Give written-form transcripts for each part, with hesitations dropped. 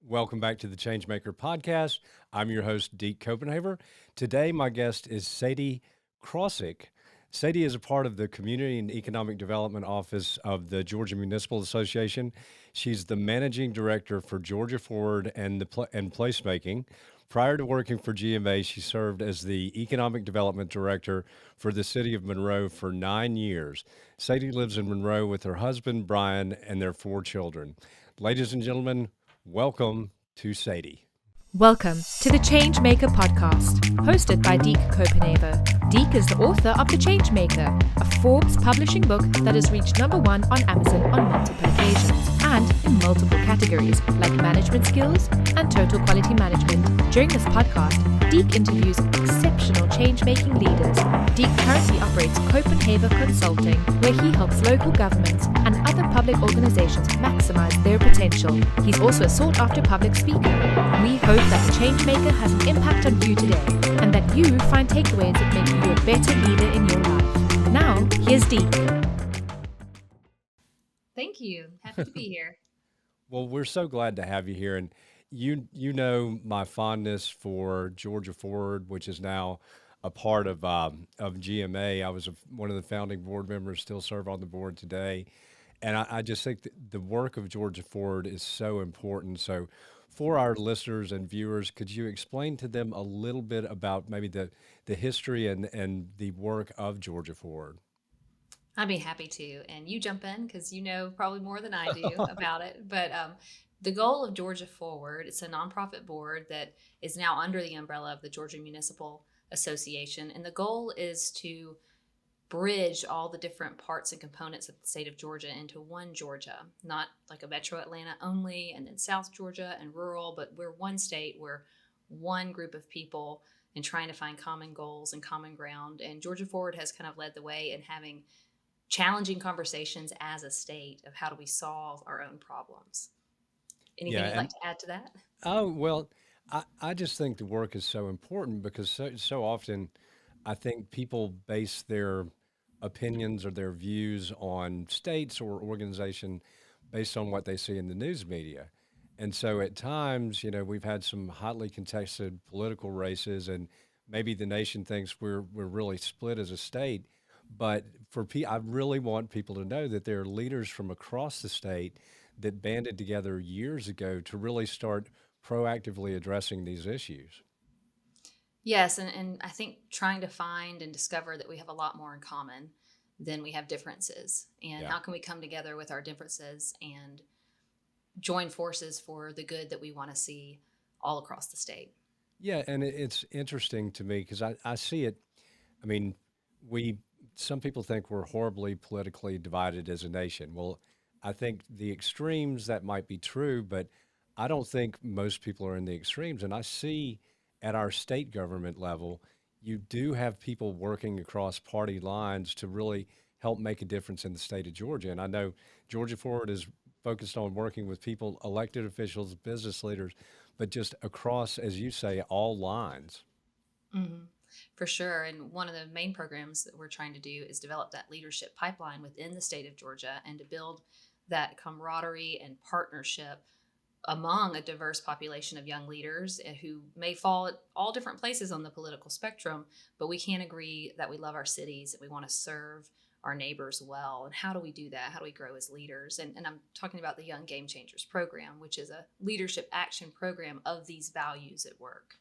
Welcome back to the Changemaker podcast. I'm your host, Deke Copenhaver. Today, my guest is Sadie Krawczyk. Sadie is a part of the Community and Economic Development Office of the Georgia Municipal Association. She's the managing director for Georgia Forward and Placemaking. Prior to working for GMA, she served as the Economic Development Director for the City of Monroe for 9 years. Sadie lives in Monroe with her husband, Brian, and their 4 children. Ladies and gentlemen, welcome to Sadie. Welcome to the Changemaker podcast, hosted by Deke Copenhaver. Deke is the author of The Changemaker, a Forbes publishing book that has reached #1 on Amazon on multiple occasions and in multiple categories like management skills and total quality management. During this podcast, Deke interviews exceptional change-making leaders. Deke currently operates Copenhaver Consulting, where he helps local governments and other public organizations maximize their potential. He's also a sought-after public speaker. We hope that the Changemaker has an impact on you today and that you find takeaways that make you a better leader in your life. Now, here's Deke. Thank you. Happy to be here. Well, we're so glad to have you here, and you know my fondness for Georgia Forward, which is now a part of GMA. I was one of the founding board members, still serve on the board today, and I just think that the work of Georgia Forward is so important. So, for our listeners and viewers, could you explain to them a little bit about maybe the history and the work of Georgia Forward? I'd be happy to. And you jump in because you know probably more than I do about it. But the goal of Georgia Forward, it's a nonprofit board that is now under the umbrella of the Georgia Municipal Association. And the goal is to bridge all the different parts and components of the state of Georgia into one Georgia, not like a metro Atlanta only and then South Georgia and rural, but we're one state, we're one group of people and trying to find common goals and common ground. And Georgia Forward has kind of led the way in having challenging conversations as a state of how do we solve our own problems. Anything Yeah, you'd like and to add to that? oh, well, I just think the work is so important because so often I think people base their opinions or their views on states or organization based on what they see in the news media. And so at times, we've had some hotly contested political races and maybe the nation thinks we're really split as a state. But I really want people to know that there are leaders from across the state that banded together years ago to really start proactively addressing these issues. Yes, and I think trying to find and discover that we have a lot more in common than we have differences. And Yeah. how can we come together with our differences and join forces for the good that we want to see all across the state? Yeah, and it's interesting to me because I see it. I mean, we some people think we're horribly politically divided as a nation. Well, I think the extremes that might be true, but I don't think most people are in the extremes. And I see at our state government level, you do have people working across party lines to really help make a difference in the state of Georgia. And I know Georgia Forward is focused on working with people, elected officials, business leaders, but just across, as you say, all lines. hmm For sure. And one of the main programs that we're trying to do is develop that leadership pipeline within the state of Georgia and to build that camaraderie and partnership among a diverse population of young leaders who may fall at all different places on the political spectrum, but we can agree that we love our cities and we want to serve our neighbors well. And how do we do that? How do we grow as leaders? And I'm talking about the Young Game Changers program, which is a leadership action program of these values at work.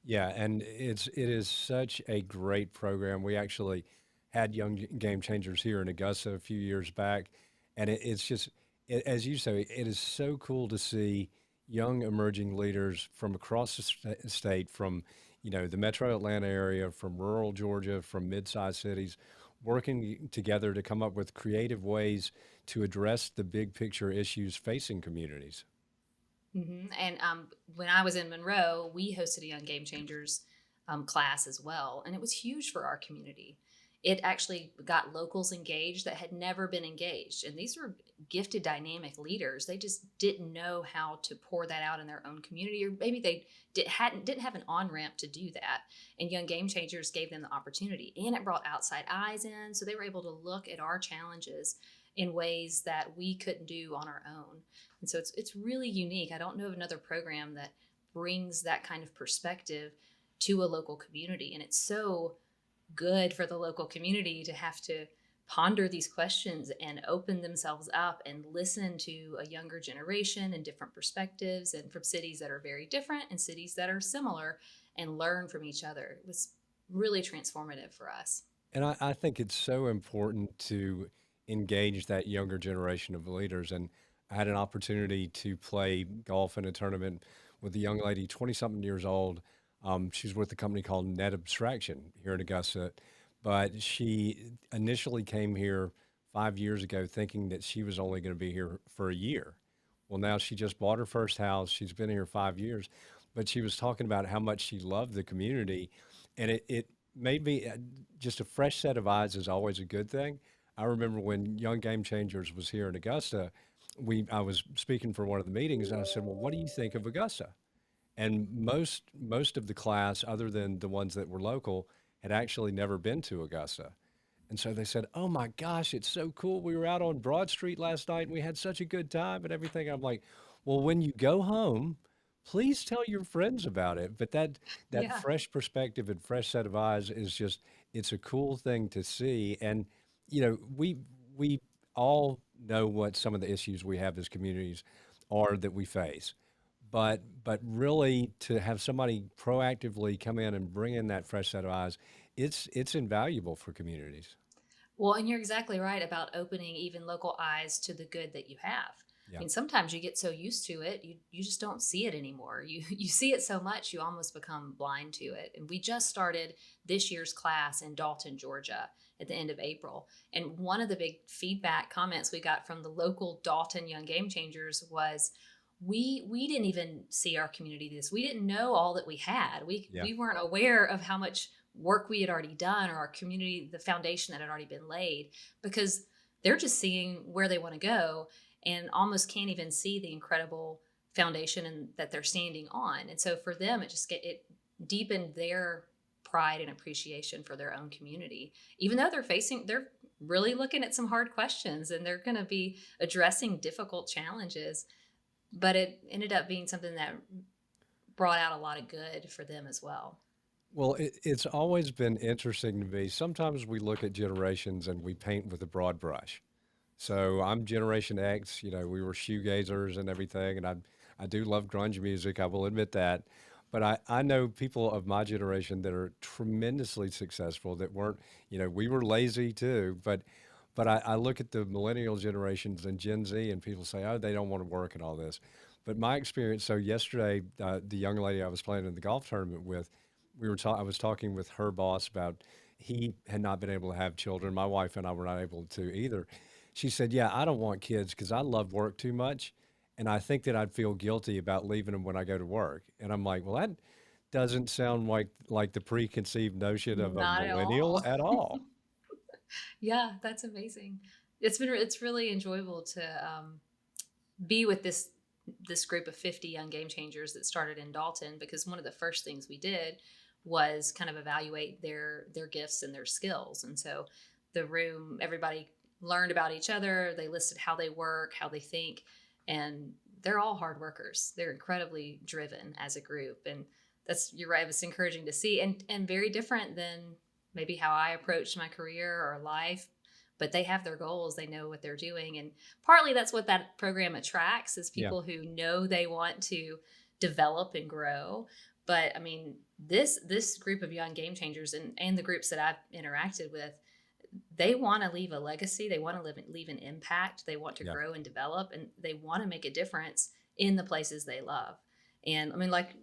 Yeah, and it is such a great program. We actually had Young Game Changers here in Augusta a few years back, and it's just as you say, it is so cool to see young emerging leaders from across the state, from the Metro Atlanta area, from rural Georgia, from mid-sized cities, working together to come up with creative ways to address the big picture issues facing communities. And when I was in Monroe, we hosted a Young Game Changers class as well, and it was huge for our community. It actually got locals engaged that had never been engaged, and these were gifted, dynamic leaders. They just didn't know how to pour that out in their own community, or maybe they didn't have an on ramp to do that. And Young Game Changers gave them the opportunity, and it brought outside eyes in, so they were able to look at our challenges in ways that we couldn't do on our own. And so it's really unique. I don't know of another program that brings that kind of perspective to a local community. And it's so good for the local community to have to ponder these questions and open themselves up and listen to a younger generation and different perspectives, and from cities that are very different and cities that are similar, and learn from each other. It was really transformative for us. And I think it's so important to engage that younger generation of leaders. And I had an opportunity to play golf in a tournament with a young lady, 20 something years old. She's with a company called Net Abstraction here in Augusta. But she initially came here 5 years ago thinking that she was only going to be here for a year. Well, now she just bought her first house. She's been here 5 years, but she was talking about how much she loved the community. And it made me just a fresh set of eyes is always a good thing. I remember when Young Game Changers was here in Augusta, I was speaking for one of the meetings and I said, well, what do you think of Augusta? And most of the class, other than the ones that were local, had actually never been to Augusta. And so they said, "Oh my gosh, it's so cool. We were out on Broad Street last night and we had such a good time and everything." I'm like, "Well, when you go home, please tell your friends about it." But that Yeah. fresh perspective and fresh set of eyes is just it's a cool thing to see. And we all know what some of the issues we have as communities are that we face. But really to have somebody proactively come in and bring in that fresh set of eyes, it's invaluable for communities. Well, and you're exactly right about opening even local eyes to the good that you have. I Yeah. mean, sometimes you get so used to it, you just don't see it anymore. You see it so much, you almost become blind to it. And we just started this year's class in Dalton, Georgia at the end of April. And one of the big feedback comments we got from the local Dalton Young Game Changers was, we didn't even see our community this. We didn't know all that we had. We Yeah. we weren't aware of how much work we had already done, or our community, the foundation that had already been laid, because they're just seeing where they want to go and almost can't even see the incredible foundation and that they're standing on. And so for them, it deepened their pride and appreciation for their own community, even though they're really looking at some hard questions and they're going to be addressing difficult challenges. But it ended up being something that brought out a lot of good for them as well. Well, it's always been interesting to me. Sometimes we look at generations and we paint with a broad brush. So I'm Generation X. We were shoegazers and everything, and I do love grunge music. I will admit that. But I know people of my generation that are tremendously successful that weren't. We were lazy too. But I look at the millennial generations and Gen Z, and people say, oh, they don't want to work and all this. But my experience. So yesterday, the young lady I was playing in the golf tournament with, I was talking with her boss about he had not been able to have children. My wife and I were not able to either. She said, "Yeah, I don't want kids because I love work too much, and I think that I'd feel guilty about leaving them when I go to work." And I'm like, "Well, that doesn't sound like the preconceived notion of a Not at millennial all. at all." Yeah, that's amazing. It's really enjoyable to be with this group of 50 young game changers that started in Dalton, because one of the first things we did was kind of evaluate their gifts and their skills. And so everybody learned about each other. They listed how they work, how they think, and they're all hard workers. They're incredibly driven as a group. And you're right, it's encouraging to see, and very different than maybe how I approached my career or life. But they have their goals, they know what they're doing. And partly that's what that program attracts, is Yeah. people who know they want to develop and grow. But I mean, this group of young game changers, and the groups that I've interacted with, they want to leave a legacy. They want to leave an impact. They want to Yeah. grow and develop, and they want to make a difference in the places they love. And I mean, like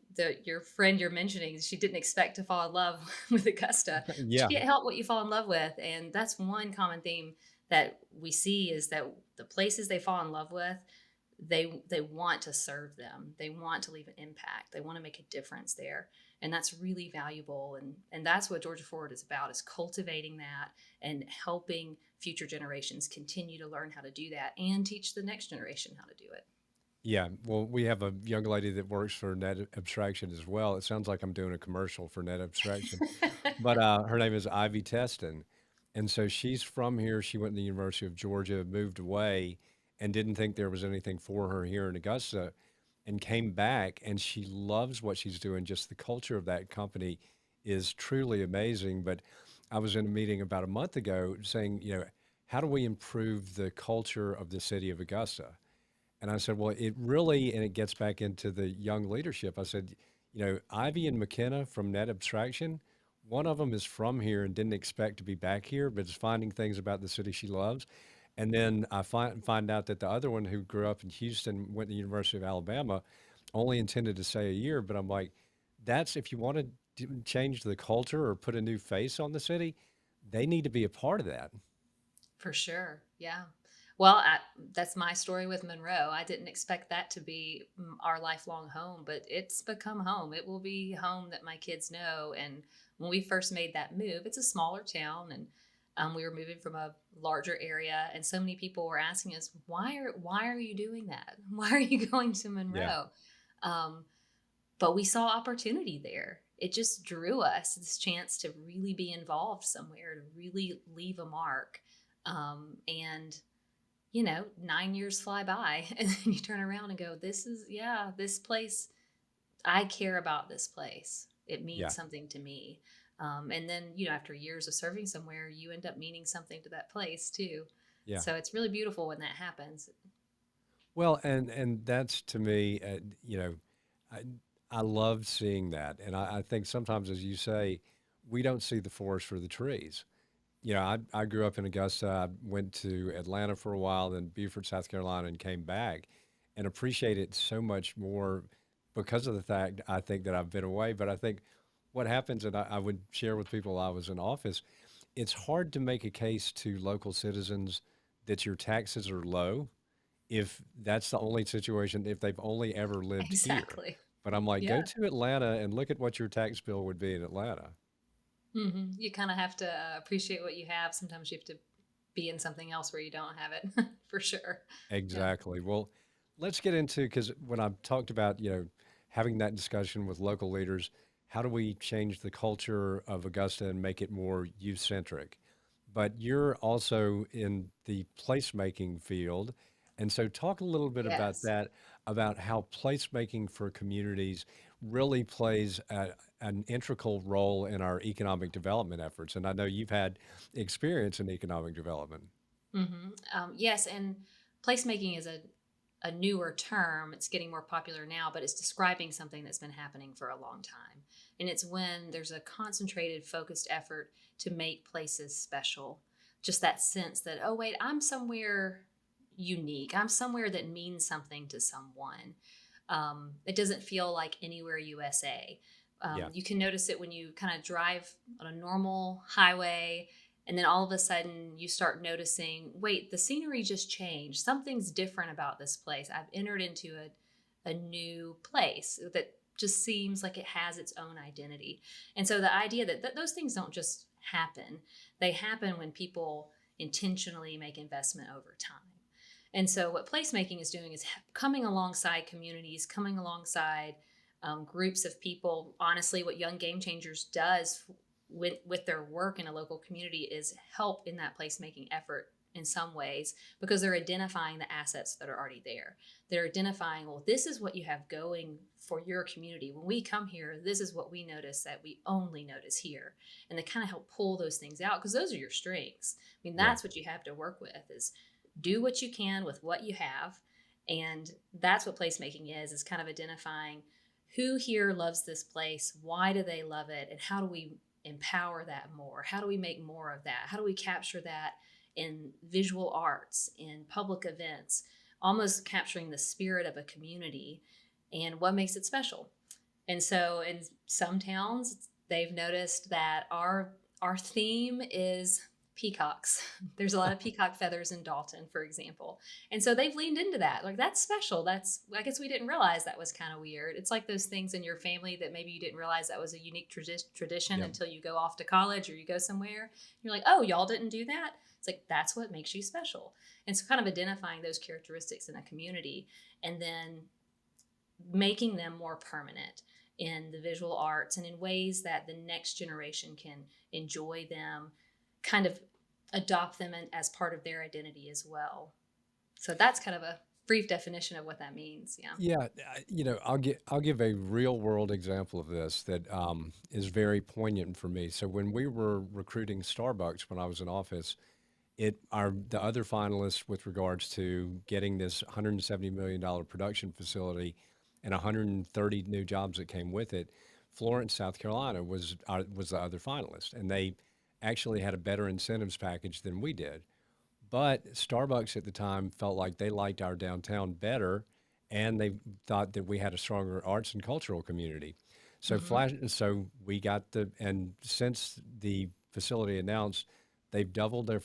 your friend you're mentioning, she didn't expect to fall in love with Augusta. But you Yeah. can't help what you fall in love with. And that's one common theme that we see, is that the places they fall in love with, they want to serve them. They want to leave an impact. They want to make a difference there. And that's really valuable. And that's what Georgia Forward is about, is cultivating that and helping future generations continue to learn how to do that and teach the next generation how to do it. Yeah. Well, we have a young lady that works for Net Abstraction as well. It sounds like I'm doing a commercial for Net Abstraction, but her name is Ivy Teston, And so she's from here. She went to the University of Georgia, moved away, and didn't think there was anything for her here in Augusta, and came back. And she loves what she's doing. Just the culture of that company is truly amazing. But I was in a meeting about a month ago saying, how do we improve the culture of the city of Augusta? And I said, well, it really, and it gets back into the young leadership. I said, Ivy and McKenna from Net Abstraction, one of them is from here and didn't expect to be back here, but is finding things about the city she loves. And then I find out that the other one who grew up in Houston, went to the University of Alabama, only intended to stay a year. But I'm like, that's if you want to change the culture or put a new face on the city, they need to be a part of that. For sure. Yeah. Well, that's my story with Monroe. I didn't expect that to be our lifelong home, but it's become home. It will be home that my kids know. And when we first made that move, it's a smaller town, and we were moving from a larger area, and so many people were asking us, why are you doing that? Why are you going to Yeah. Monroe? Um, but we saw opportunity there. It just drew us this chance to really be involved somewhere, to really leave a mark. And 9 years fly by, and then you turn around and go, this place, I care about this place. It means Yeah. something to me. And then, after years of serving somewhere, you end up meaning something to that place too. Yeah. So it's really beautiful when that happens. Well, and that's to me, I I love seeing that, and I think sometimes, as you say, we don't see the forest for the trees. I grew up in Augusta. I went to Atlanta for a while, then Beaufort, South Carolina, and came back, and appreciate it so much more because of the fact I think that I've been away. But I think what happens, and I would share with people I was in office, it's hard to make a case to local citizens that your taxes are low if that's the only situation, if they've only ever lived here. Exactly. But I'm like, go Yeah. to Atlanta and look at what your tax bill would be in Atlanta. You kind of have to appreciate what you have. Sometimes you have to be in something else where you don't have it, for sure. Yeah. Exactly. Well, let's get into, because when I've talked about, having that discussion with local leaders, how do we change the culture of Augusta and make it more youth centric? But you're also in the placemaking field. And so talk a little bit about Yes. that, about how placemaking for communities really plays an integral role in our economic development efforts. And I know you've had experience in economic development. Yes, and placemaking is a newer term. It's getting more popular now, but it's describing something that's been happening for a long time. And it's when there's a concentrated, focused effort to make places special. Just that sense that, oh, wait, I'm somewhere unique. I'm somewhere that means something to someone. It doesn't feel like anywhere USA. Yeah. You can notice it when you kind of drive on a normal highway, and then all of a sudden you start noticing, wait, the scenery just changed. Something's different about this place. I've entered into a new place that just seems like it has its own identity. And so the idea that those things don't just happen, they happen when people intentionally make investment over time. And so what placemaking is doing is coming alongside communities, coming alongside groups of people. Honestly, what Young Game Changers does with their work in a local community is help in that placemaking effort in some ways, because they're identifying the assets that are already there. They're identifying, well, this is what you have going for your community. When we come here, this is what we notice that we only notice here. And they kind of help pull those things out, because those are your strengths. I mean, Yeah. that's what you have to work with, is do what you can with what you have. And that's what placemaking is kind of identifying who here loves this place, why do they love it, and how do we empower that more? How do we make more of that? How do we capture that in visual arts, in public events, almost capturing the spirit of a community and what makes it special? And so in some towns, they've noticed that our theme is peacocks. There's a lot of peacock feathers in Dalton, for example. And so they've leaned into that. Like, that's special. I guess we didn't realize that was kind of weird. It's like those things in your family that maybe you didn't realize that was a unique tradition Yep. until you go off to college or you go somewhere. You're like, oh, y'all didn't do that? It's like, that's what makes you special. And so kind of identifying those characteristics in a community and then making them more permanent in the visual arts and in ways that the next generation can enjoy them, kind of adopt them as part of their identity as well. So that's kind of a brief definition of what that means. Yeah. Yeah, I'll give a real world example of this that is very poignant for me. So when we were recruiting Starbucks when I was in office, the other finalists with regards to getting this $170 million production facility and 130 new jobs that came with it, Florence, South Carolina was the other finalist, and they actually had a better incentives package than we did. But Starbucks at the time felt like they liked our downtown better, and they thought that we had a stronger arts and cultural community. Hmm. So we got and since the facility announced, they've doubled their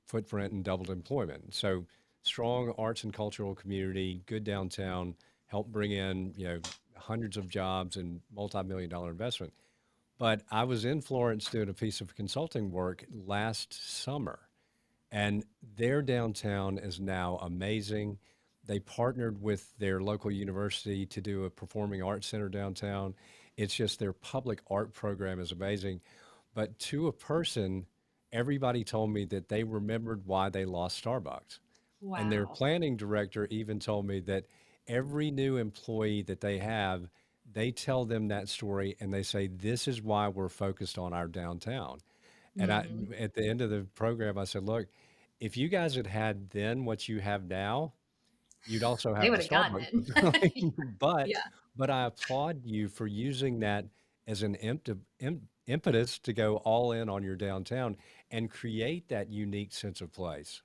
footprint and doubled employment. So strong arts and cultural community, good downtown, help bring in, hundreds of jobs and multi-million dollar investment. But I was in Florence doing a piece of consulting work last summer, and their downtown is now amazing. They partnered with their local university to do a performing arts center downtown. It's just their public art program is amazing. But to a person, everybody told me that they remembered why they lost Starbucks. And their Wow. planning director even told me that every new employee that they have, they tell them that story and they say, this is why we're focused on our downtown. And Hmm. at the end of the program, I said, look, if you guys had had then what you have now, you'd also They have would the have gotten Starbucks it. facility. but, Yeah. but I applaud you for using that as an impetus to go all in on your downtown and create that unique sense of place.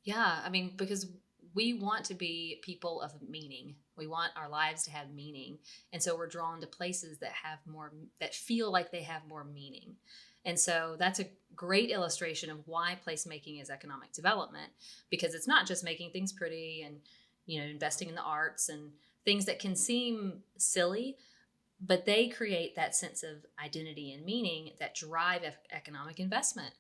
Yeah. I mean, because we want to be people of meaning. We want our lives to have meaning. And so we're drawn to places that have more, that feel like they have more meaning. And so that's a great illustration of why placemaking is economic development, because it's not just making things pretty and, investing in the arts and things that can seem silly, but they create that sense of identity and meaning that drive economic investment.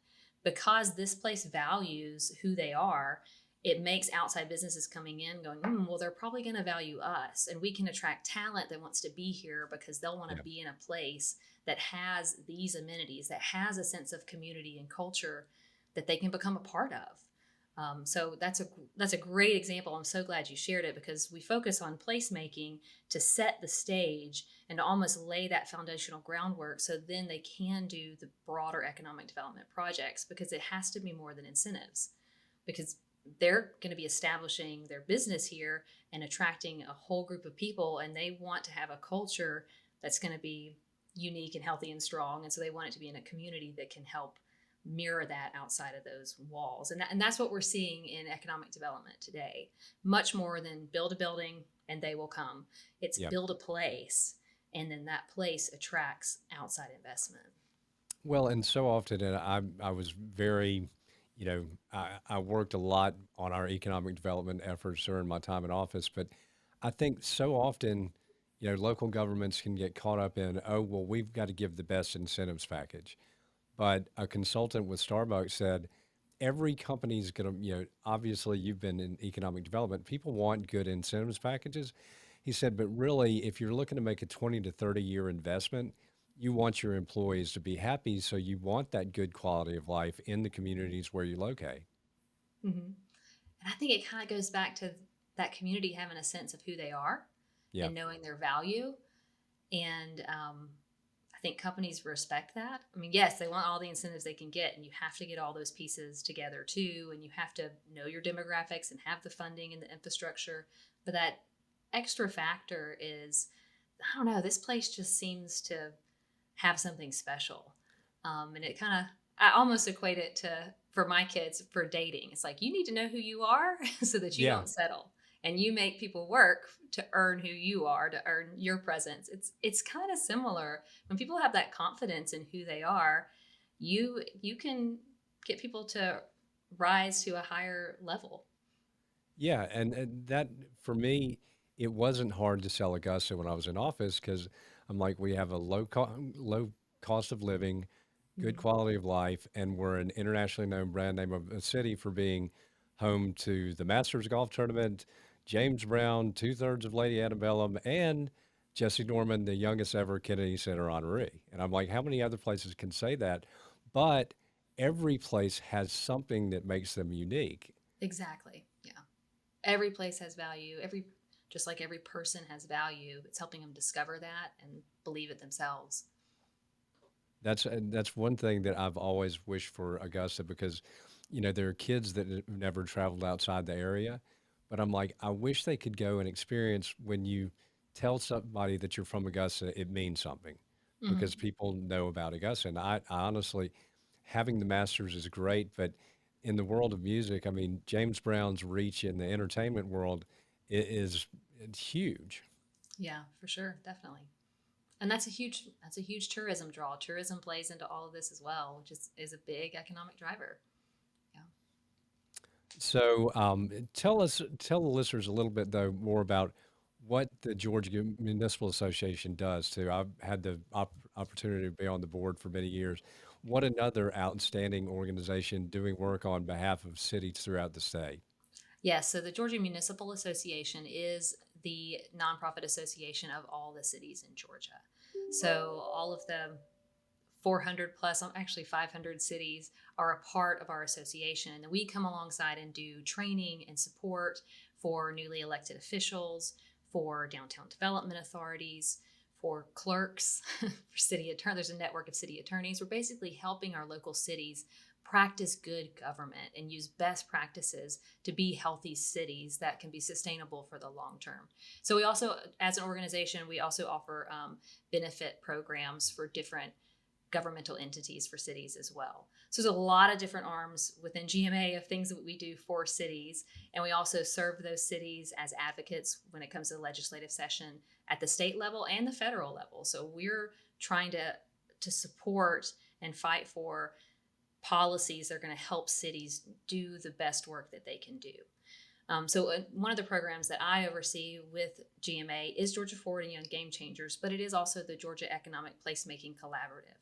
Because this place values who they are, it makes outside businesses coming in going, well, they're probably going to value us, and we can attract talent that wants to be here because they'll want to Yeah. be in a place that has these amenities, that has a sense of community and culture that they can become a part of. So that's a great example. I'm so glad you shared it, because we focus on placemaking to set the stage and to almost lay that foundational groundwork so then they can do the broader economic development projects, because it has to be more than incentives, because they're going to be establishing their business here and attracting a whole group of people, and they want to have a culture that's going to be unique and healthy and strong, and so they want it to be in a community that can help mirror that outside of those walls. And that's what we're seeing in economic development today, much more than build a building and they will come. It's Yeah. build a place, and then that place attracts outside investment. Well, and so often, and I was very, I worked a lot on our economic development efforts during my time in office, but I think so often, local governments can get caught up in, oh, well, we've got to give the best incentives package. But a consultant with Starbucks said, every company's going to, obviously you've been in economic development, people want good incentives packages. He said, but really, if you're looking to make a 20 to 30-year investment, you want your employees to be happy. So you want that good quality of life in the communities where you locate. Mm-hmm. And I think it kind of goes back to that community having a sense of who they are Yeah. and knowing their value. And I think companies respect that. I mean, yes, they want all the incentives they can get, and you have to get all those pieces together too. And you have to know your demographics and have the funding and the infrastructure. But that extra factor is, I don't know, this place just seems to have something special. And it kind of, I almost equate it to, for my kids, for dating. It's like, you need to know who you are so that you Yeah. don't settle, and you make people work to earn who you are, to earn your presence. It's kind of similar. When people have that confidence in who they are, you can get people to rise to a higher level. Yeah. And that, for me, it wasn't hard to sell Augusta when I was in office because I'm like, we have a low cost of living, good Mhm. quality of life, and we're an internationally known brand name of a city for being home to the Masters Golf Tournament, James Brown, two-thirds of Lady Antebellum, and Jesse Norman, the youngest ever Kennedy Center honoree. And I'm like, how many other places can say that? But every place has something that makes them unique. Exactly. Yeah. Every place has value. Just like every person has value, it's helping them discover that and believe it themselves. That's one thing that I've always wished for Augusta because, there are kids that have never traveled outside the area, but I'm like, I wish they could go and experience when you tell somebody that you're from Augusta, it means something because Hmm. people know about Augusta. And I honestly, having the masters is great, but in the world of music, I mean, James Brown's reach in the entertainment world is it's huge. Yeah, for sure, definitely. And that's a huge tourism draw. Tourism plays into all of this as well, which is a big economic driver. Yeah. So, tell the listeners a little bit though more about what the Georgia Municipal Association does too. I've had the opportunity to be on the board for many years. What another outstanding organization doing work on behalf of cities throughout the state. Yes, so the Georgia Municipal Association is the nonprofit association of all the cities in Georgia. So all of the 400 plus, actually 500 cities are a part of our association. And we come alongside and do training and support for newly elected officials, for downtown development authorities, for clerks, for city attorneys. There's a network of city attorneys. We're basically helping our local cities practice good government and use best practices to be healthy cities that can be sustainable for the long term. So we also, as an organization, we also offer benefit programs for different governmental entities for cities as well. So there's a lot of different arms within GMA of things that we do for cities. And we also serve those cities as advocates when it comes to the legislative session at the state level and the federal level. So we're trying to support and fight for policies that are going to help cities do the best work that they can do. One of the programs that I oversee with GMA is Georgia Forward and Young Game Changers, but it is also the Georgia Economic Placemaking Collaborative,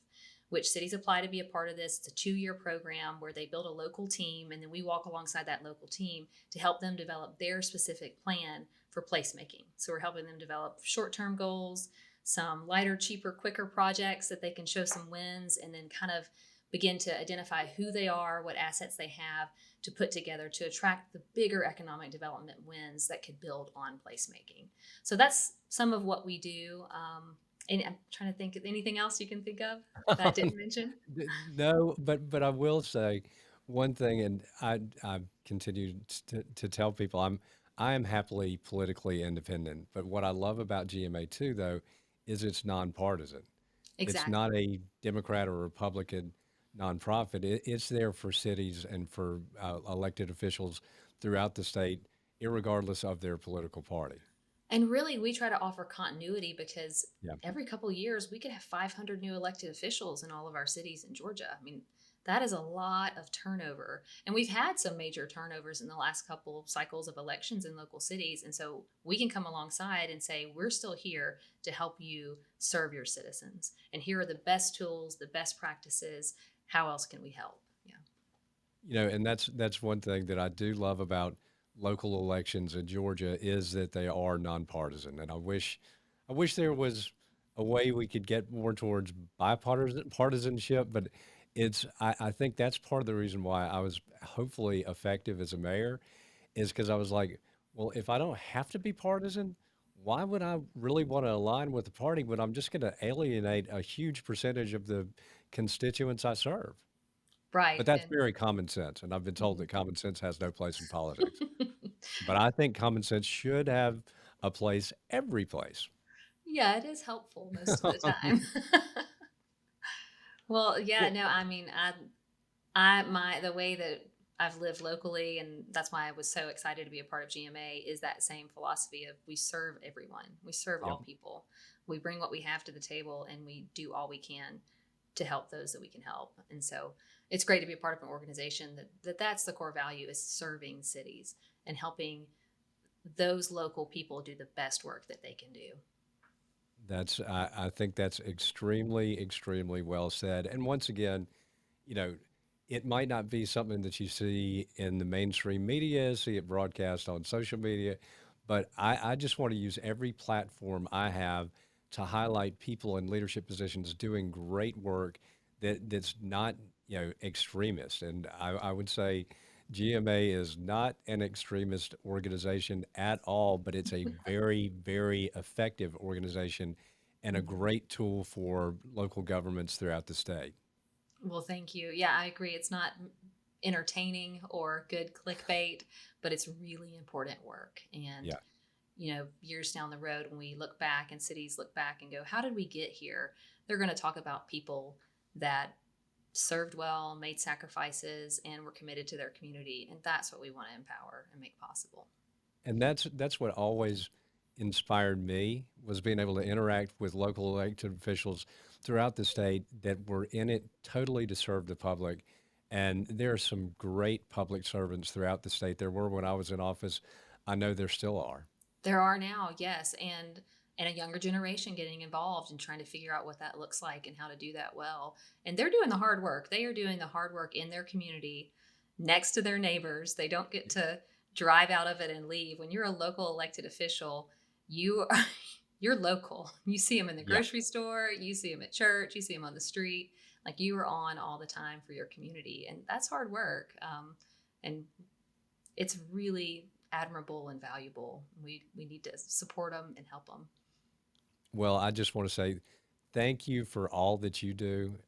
which cities apply to be a part of this. It's a 2-year program where they build a local team, and then we walk alongside that local team to help them develop their specific plan for placemaking. So we're helping them develop short-term goals, some lighter, cheaper, quicker projects that they can show some wins, and then kind of begin to identify who they are, what assets they have to put together to attract the bigger economic development wins that could build on placemaking. So that's some of what we do. And I'm trying to think of anything else you can think of that I didn't mention. No, but I will say one thing, and I continue to tell people I am happily politically independent. But what I love about GMA too, though, is it's nonpartisan. It's Exactly. not a Democrat or Republican nonprofit. It's there for cities and for elected officials throughout the state, irregardless of their political party. And really, we try to offer continuity because Yeah. every couple of years we could have 500 new elected officials in all of our cities in Georgia. I mean, that is a lot of turnover. And we've had some major turnovers in the last couple cycles of elections in local cities. And so we can come alongside and say, we're still here to help you serve your citizens. And here are the best tools, the best practices. How else can we help? Yeah. And that's one thing that I do love about local elections in Georgia is that they are nonpartisan, and I wish there was a way we could get more towards bipartisan partisanship, but I think that's part of the reason why I was hopefully effective as a mayor is because I was like, well, if I don't have to be partisan, why would I really want to align with the party when I'm just going to alienate a huge percentage of the constituents I serve? But Right. that's And very common sense, and I've been told that common sense has no place in politics. mhm. But I think common sense should have a place every place. Yeah, it is helpful most of the time. Well, yeah, Well, no, I mean, the way that I've lived locally, and that's why I was so excited to be a part of GMA, is that same philosophy of we serve everyone, we serve yep, all people, we bring what we have to the table, and we do all we can to help those that we can help. And so it's great to be a part of an organization that's the core value is serving cities and helping those local people do the best work that they can do. I think that's extremely, extremely well said. And once again, you know, it might not be something that you see in the mainstream media, see it broadcast on social media, but I just want to use every platform I have to highlight people in leadership positions doing great work that's not, extremist. And I would say GMA is not an extremist organization at all, but it's a very, very effective organization and a Mhm. great tool for local governments throughout the state. Well, thank you. Yeah, I agree. It's not entertaining or good clickbait, but it's really important work. And, Yeah. years down the road, when we look back and cities look back and go, how did we get here? They're going to talk about people that served well, made sacrifices, and were committed to their community. And that's what we want to empower and make possible. And that's what always inspired me was being able to interact with local elected officials throughout the state that were in it totally to serve the public. And there are some great public servants throughout the state. There were when I was in office. I know there still are. There are now, yes, and a younger generation getting involved and trying to figure out what that looks like and how to do that well. And they're doing the hard work. They are doing the hard work in their community next to their neighbors. They don't get to drive out of it and leave. When you're a local elected official, you you're local. You see them in the Yeah. grocery store, you see them at church, you see them on the street. Like you are on all the time for your community, and that's hard work. And it's really admirable and valuable. We need to support them and help them. Well, I just want to say thank you for all that you do.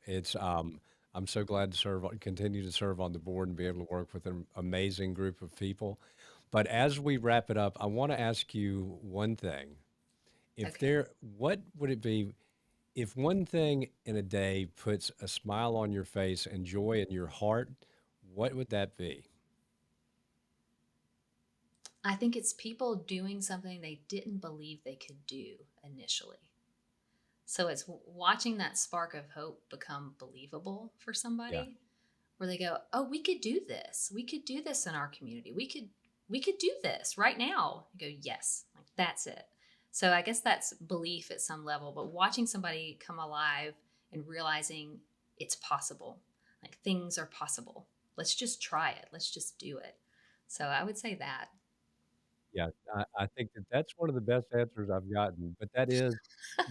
I'm so glad to continue to serve on the board and be able to work with an amazing group of people. But as we wrap it up, I want to ask you one thing. Okay. What would it be if one thing in a day puts a smile on your face and joy in your heart? What would that be? I think it's people doing something they didn't believe they could do initially. So it's watching that spark of hope become believable for Yeah. somebody where they go, "Oh, we could do this. We could do this in our community. We could do this right now." You go, "Yes." Like that's it. So I guess that's belief at some level, but watching somebody come alive and realizing it's possible. Like things are possible. Let's just try it. Let's just do it. So I would say that. Yeah, I think that that's one of the best answers I've gotten, but that is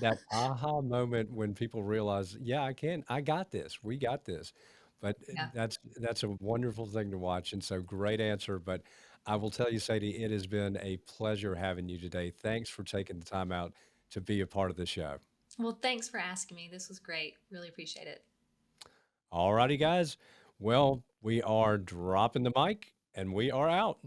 that aha moment when people realize, "Yeah, I got this, we got this." But, Yeah. that's a wonderful thing to watch, and so great answer, but I will tell you, Sadie, it has been a pleasure having you today. Thanks for taking the time out to be a part of the show. Well, thanks for asking me. This was great. Really appreciate it. Alrighty, guys. Well, we are dropping the mic, and we are out.